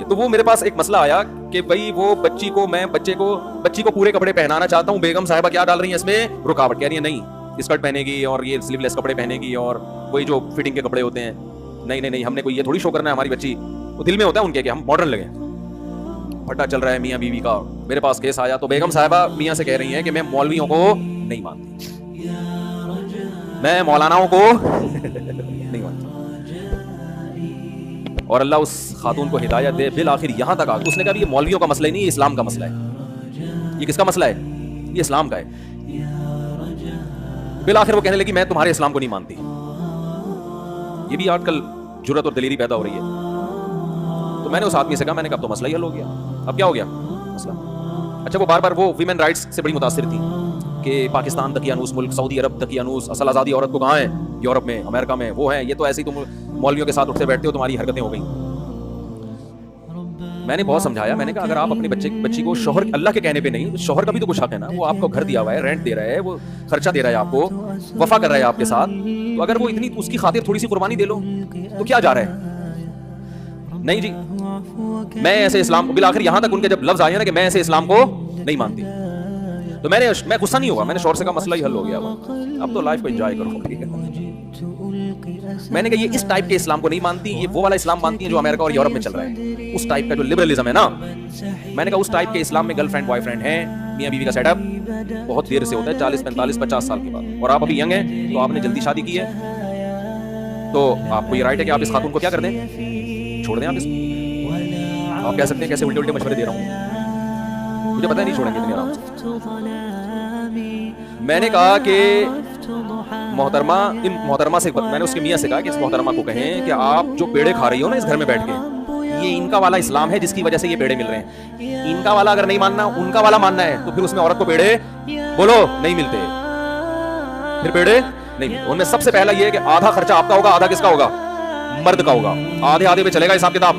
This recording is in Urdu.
تو وہ میرے پاس ایک مسئلہ آیا کہ بھائی وہ بچی کو پورے کپڑے پہنانا چاہتا ہوں، بیگم صاحبہ کیا ڈال رہی ہیں اس میں؟ رکاوٹ، کہہ رہی ہیں نہیں اسکرٹ پہنے گی اور یہ سلیو لیس کپڑے پہنے گی اور وہی جو فٹنگ کے کپڑے ہوتے ہیں، نہیں ہم نے کوئی یہ تھوڑی شو کرنا ہے ہماری بچی، وہ دل میں ہوتا ہے ان کے کہ ہم ماڈرن لگیں. پھٹا چل رہا ہے میاں بیوی کا. میرے پاس کیس آیا تو بیگم صاحبہ میاں سے کہہ رہی ہیں کہ میں مولویوں کو نہیں مانتی، میں مولاناؤں کو نہیں مانتی. اور اللہ اس خاتون کو ہدایت دے، بالآخر یہاں تک آ گئی. اس نے کہا یہ مولویوں کا مسئلہ ہی نہیں، یہ اسلام کا مسئلہ ہے. یہ کس کا مسئلہ ہے؟ یہ اسلام کا ہے. بالآخر وہ کہنے لگی میں تمہارے اسلام کو نہیں مانتی. یہ بھی آج کل جرأت اور دلیری پیدا ہو رہی ہے. تو میں نے اس آدمی سے کہا، میں نے کہا اب تو مسئلہ ہی حل ہو گیا. اب کیا ہو گیا مسئلہ؟ اچھا وہ بار بار وہ ویمن رائٹس سے بڑی متاثر تھی کہ پاکستان دقیانوس ملک، سعودی عرب دقیانوس، اصل آزادی عورت کو کہاں ہے؟ یورپ میں، امریکہ میں وہ ہیں. یہ تو ایسے ہی تم مولویوں کے ساتھ اٹھتے بیٹھتے ہو، تمہاری حرکتیں ہو گئی. میں نے بہت سمجھایا، میں نے کہا اگر آپ اپنے بچی کو شوہر اللہ کے کہنے پہ نہیں، شوہر کا بھی تو کچھ حق ہے نا. وہ آپ کو گھر دیا ہوا ہے، رینٹ دے رہا ہے، وہ خرچہ دے رہا ہے آپ کو، وفا کر رہا ہے آپ کے ساتھ. تو اگر وہ اتنی اس کی خاطر تھوڑی سی قربانی دے لو تو کیا جا رہا ہے؟ نہیں جی میں ایسے اسلام، بالآخر یہاں تک ان کے جب لفظ آئے نا کہ میں ایسے اسلام کو نہیں مانتی، تو میں غصہ نہیں ہوا. میں نے شوہر سے کہا مسئلہ ہی حل ہو گیا، اب تو لائف کو انجوائے کرو. ٹھیک ہے. میں نے کہا یہ اس ٹائپ کے اسلام کو نہیں مانتی، یہ وہ والا اسلام مانتی ہیں جو امریکہ اور یورپ میں چل رہا ہے، اس ٹائپ کا جو لبرلزم ہے نا. میں نے کہا اس ٹائپ کے اسلام میں گرل فرینڈ بوائے فرینڈ ہیں، میاں بیوی کا سیٹ اپ بہت دیر سے ہوتا ہے، 40 45 50 سال کے بعد. اور آپ ابھی ینگ ہیں تو آپ نے جلدی شادی کی ہے، تو آپ کو یہ رائٹ ہے کہ آپ اس خاتون کو کیا کر دیں، چھوڑ دیں. آپ اس کو آپ کہہ سکتے ہیں کیسے الٹے مشورے دے رہا ہوں، مجھے پتہ نہیں چھوڑیں گے اتنے آرام سے. میں نے کہا کہ محترمہ سے میں نے اس کے میاں سے کہا کہ اس محترمہ کو کہیں کہ آپ جو پیڑے کھا رہی ہو نا اس گھر میں بیٹھ کے، یہ ان کا والا اسلام ہے جس کی وجہ سے یہ پیڑے مل رہے ہیں. ان کا والا اگر نہیں ماننا، ان کا والا ماننا ہے، تو پھر اس میں عورت کو پیڑے بولو نہیں ملتے، پھر پیڑے نہیں ملتے. ان میں سب سے پہلا یہ ہے کہ آدھا خرچہ آپ کا ہوگا، آدھا کس کا ہوگا؟ مرد کا ہوگا. آدھے پہ چلے گا حساب کتاب.